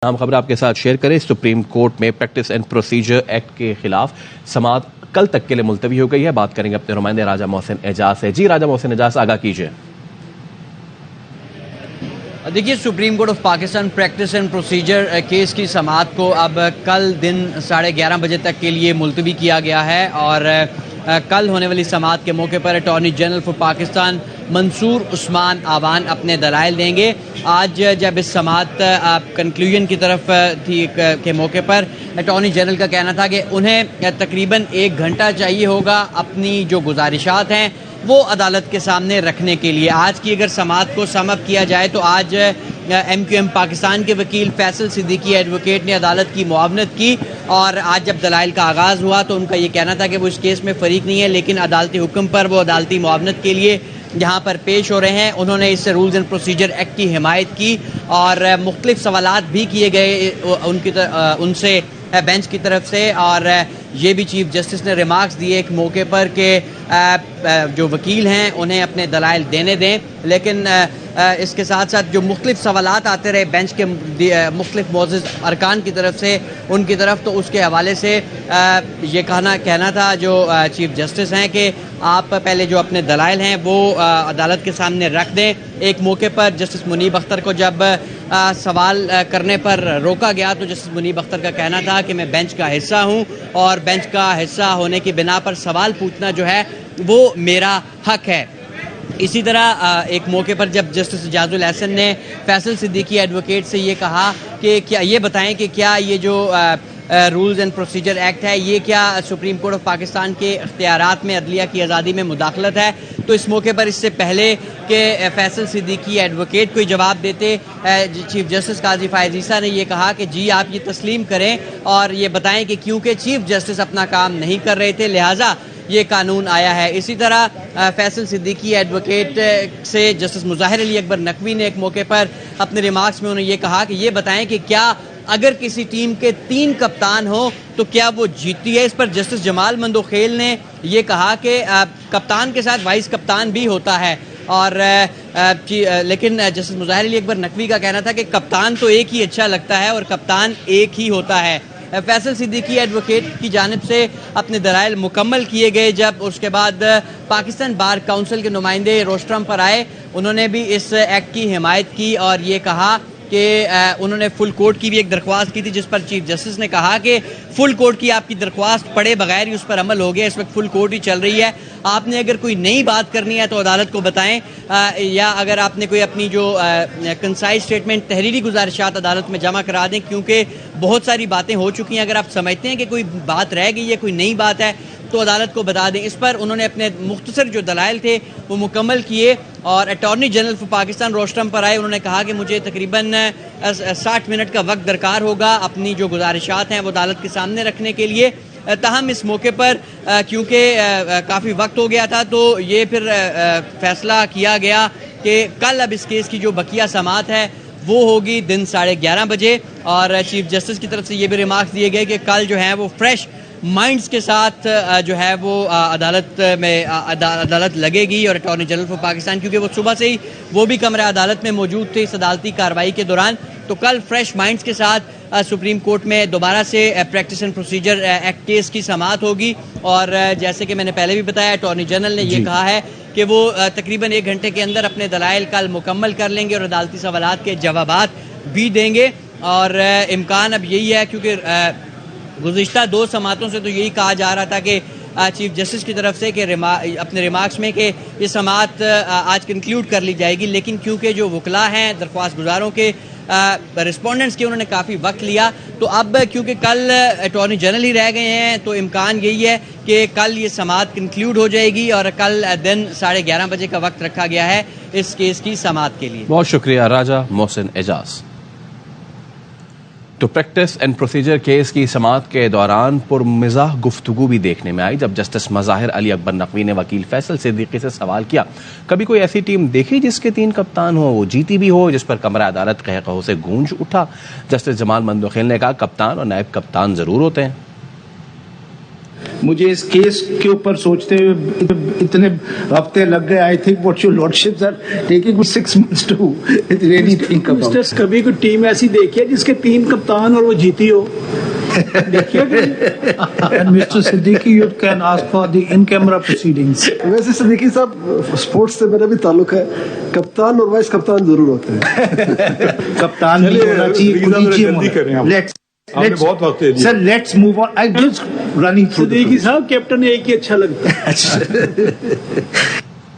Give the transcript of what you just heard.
ہم خبر آپ کے ساتھ شیئر کریں۔ سپریم کورٹ میں پریکٹس اینڈ پروسیجر ایکٹ کے خلاف سماعت کل تک کے لیے ملتوی ہو گئی ہے۔ بات کریں گے اپنے نمائندے راجہ محسن اعجاز سے۔ جی راجہ محسن اعجاز، آگاہ کیجیے۔ دیکھیے، supreme court of Pakistan practice and procedure case کی سماعت کو اب کل دن 11:30 بجے تک کے لیے ملتوی کیا گیا ہے، اور کل ہونے والی سماعت کے موقع پر اٹارنی جنرل فار پاکستان منصور عثمان آوان اپنے دلائل دیں گے۔ آج جب اس سماعت کنکلوژن کی طرف تھی کے موقع پر اٹارنی جنرل کا کہنا تھا کہ انہیں تقریباً 1 گھنٹہ چاہیے ہوگا اپنی جو گزارشات ہیں وہ عدالت کے سامنے رکھنے کے لیے۔ آج کی اگر سماعت کو سم اپ کیا جائے تو آج ایم کیو ایم پاکستان کے وکیل فیصل صدیقی ایڈوکیٹ نے عدالت کی معاونت کی، اور آج جب دلائل کا آغاز ہوا تو ان کا یہ کہنا تھا کہ وہ اس کیس میں فریق نہیں ہے، لیکن عدالتی حکم پر وہ عدالتی معاونت کے لیے یہاں پر پیش ہو رہے ہیں۔ انہوں نے اس رولز اینڈ پروسیجر ایکٹ کی حمایت کی، اور مختلف سوالات بھی کیے گئے ان سے بینچ کی طرف سے، اور یہ بھی چیف جسٹس نے ریمارکس دیے ایک موقع پر کہ جو وکیل ہیں انہیں اپنے دلائل دینے دیں، لیکن اس کے ساتھ ساتھ جو مختلف سوالات آتے رہے بینچ کے مختلف معزز ارکان کی طرف سے ان کی طرف، تو اس کے حوالے سے یہ کہنا تھا جو چیف جسٹس ہیں کہ آپ پہلے جو اپنے دلائل ہیں وہ عدالت کے سامنے رکھ دیں۔ ایک موقع پر جسٹس منیب اختر کو جب سوال کرنے پر روکا گیا تو جسٹس منیب اختر کا کہنا تھا کہ میں بینچ کا حصہ ہوں، اور بینچ کا حصہ ہونے کی بنا پر سوال پوچھنا جو ہے وہ میرا حق ہے۔ اسی طرح ایک موقع پر جب جسٹس اعجاز الحسن نے فیصل صدیقی ایڈوکیٹ سے یہ کہا کہ کیا یہ بتائیں کہ کیا یہ جو رولز اینڈ پروسیجر ایکٹ ہے یہ کیا سپریم کورٹ آف پاکستان کے اختیارات میں عدلیہ کی آزادی میں مداخلت ہے، تو اس موقع پر اس سے پہلے کہ فیصل صدیقی ایڈوکیٹ کو جواب دیتے چیف جسٹس قاضی فائز عیسیٰ نے یہ کہا کہ جی آپ یہ تسلیم کریں اور یہ بتائیں کہ کیونکہ چیف جسٹس اپنا کام نہیں کر رہے تھے لہٰذا یہ قانون آیا ہے۔ اسی طرح فیصل صدیقی ایڈوکیٹ سے جسٹس مظاہر علی اکبر نقوی نے ایک موقع پر اپنے ریمارکس میں انہوں نے یہ کہا کہ یہ بتائیں کہ کیا اگر کسی ٹیم کے 3 کپتان ہوں تو کیا وہ جیتتی ہے۔ اس پر جسٹس جمال مندوخیل نے یہ کہا کہ کپتان کے ساتھ وائس کپتان بھی ہوتا ہے، اور لیکن جسٹس مظاہر علی اکبر نقوی کا کہنا تھا کہ کپتان تو ایک ہی اچھا لگتا ہے اور کپتان ایک ہی ہوتا ہے۔ فیصل صدیقی ایڈوکیٹ کی جانب سے اپنے دلائل مکمل کیے گئے۔ جب اس کے بعد پاکستان بار کونسل کے نمائندے روسٹرم پر آئے، انہوں نے بھی اس ایکٹ کی حمایت کی اور یہ کہا کہ انہوں نے فل کورٹ کی بھی ایک درخواست کی تھی، جس پر چیف جسٹس نے کہا کہ فل کورٹ کی آپ کی درخواست پڑھے بغیر ہی اس پر عمل ہو گیا، اس وقت فل کورٹ ہی چل رہی ہے، آپ نے اگر کوئی نئی بات کرنی ہے تو عدالت کو بتائیں، یا اگر آپ نے کوئی اپنی جو کنسائز سٹیٹمنٹ تحریری گزارشات عدالت میں جمع کرا دیں، کیونکہ بہت ساری باتیں ہو چکی ہیں، اگر آپ سمجھتے ہیں کہ کوئی بات رہ گئی ہے، کوئی نئی بات ہے تو عدالت کو بتا دیں۔ اس پر انہوں نے اپنے مختصر جو دلائل تھے وہ مکمل کیے، اور attorney general for Pakistan rostrum پر آئے، انہوں نے کہا کہ مجھے تقریباً 60 منٹ کا وقت درکار ہوگا اپنی جو گزارشات ہیں وہ عدالت کے سامنے رکھنے کے لیے۔ تاہم اس موقع پر کیونکہ کافی وقت ہو گیا تھا تو یہ پھر فیصلہ کیا گیا کہ کل اب اس کیس کی جو بقیہ سماعت ہے وہ ہوگی دن 11:30 بجے، اور چیف جسٹس کی طرف سے یہ بھی ریمارکس دیے گئے کہ کل جو ہے وہ فریش مائنڈز کے ساتھ جو ہے وہ عدالت لگے گی، اور اٹارنی جنرل فار پاکستان کیونکہ وہ صبح سے ہی وہ بھی کمرہ عدالت میں موجود تھے اس عدالتی کارروائی کے دوران، تو کل فریش مائنڈز کے ساتھ سپریم کورٹ میں دوبارہ سے practice and procedure act case کی سماعت ہوگی، اور جیسے کہ میں نے پہلے بھی بتایا اٹارنی جنرل نے یہ کہا ہے کہ وہ تقریباً 1 گھنٹے کے اندر اپنے دلائل کل مکمل کر لیں گے اور عدالتی سوالات کے جوابات بھی دیں گے، اور امکان اب یہی ہے کیونکہ گزشتہ 2 سماعتوں سے تو یہی کہا جا رہا تھا کہ چیف جسٹس کی طرف سے کہ اپنے ریمارکس میں کہ یہ سماعت آج کنکلیوڈ کر لی جائے گی، لیکن کیونکہ جو وکلاء ہیں درخواست گزاروں کے رسپونڈنٹس کے انہوں نے کافی وقت لیا، تو اب کیونکہ کل اٹارنی جنرل ہی رہ گئے ہیں تو امکان یہی ہے کہ کل یہ سماعت کنکلیوڈ ہو جائے گی، اور کل دن 11:30 بجے کا وقت رکھا گیا ہے اس کیس کی سماعت کے لیے۔ بہت شکریہ راجہ محسن اعجاز۔ تو پریکٹس اینڈ پروسیجر کیس کی سماعت کے دوران پرمزاح گفتگو بھی دیکھنے میں آئی جب جسٹس مظاہر علی اکبر نقوی نے وکیل فیصل صدیقی سے سوال کیا، کبھی کوئی ایسی ٹیم دیکھی جس کے 3 کپتان ہو، وہ جیتی بھی ہو، جس پر کمرہ عدالت قہقہوں سے گونج اٹھا؟ جسٹس جمال مندوخیل نے کہا کپتان اور نائب کپتان ضرور ہوتے ہیں۔ مجھے اس کیس کے اوپر سوچتے ہوئے اتنے ہفتے لگ گئے. I think what your lordships are taking 6 months to really think about. Mister کبھی کوئی ٹیم ایسی دیکھی ہے جس کے 3 کپتان اور وہ جیتی ہو؟ Mr. Siddiqui, you can ask for the in-camera proceedings. ویسے صدیقی صاحب اسپورٹس سے میرا بھی تعلق ہے, کپتان اور وائس کپتان ضرور ہوتے ہیں. کپتان بھی ہونا چاہیے. بہت وقت ہے sir let's move on. I just running through. Siddiqui Sahab captain ایک ہی اچھا لگتا ہے.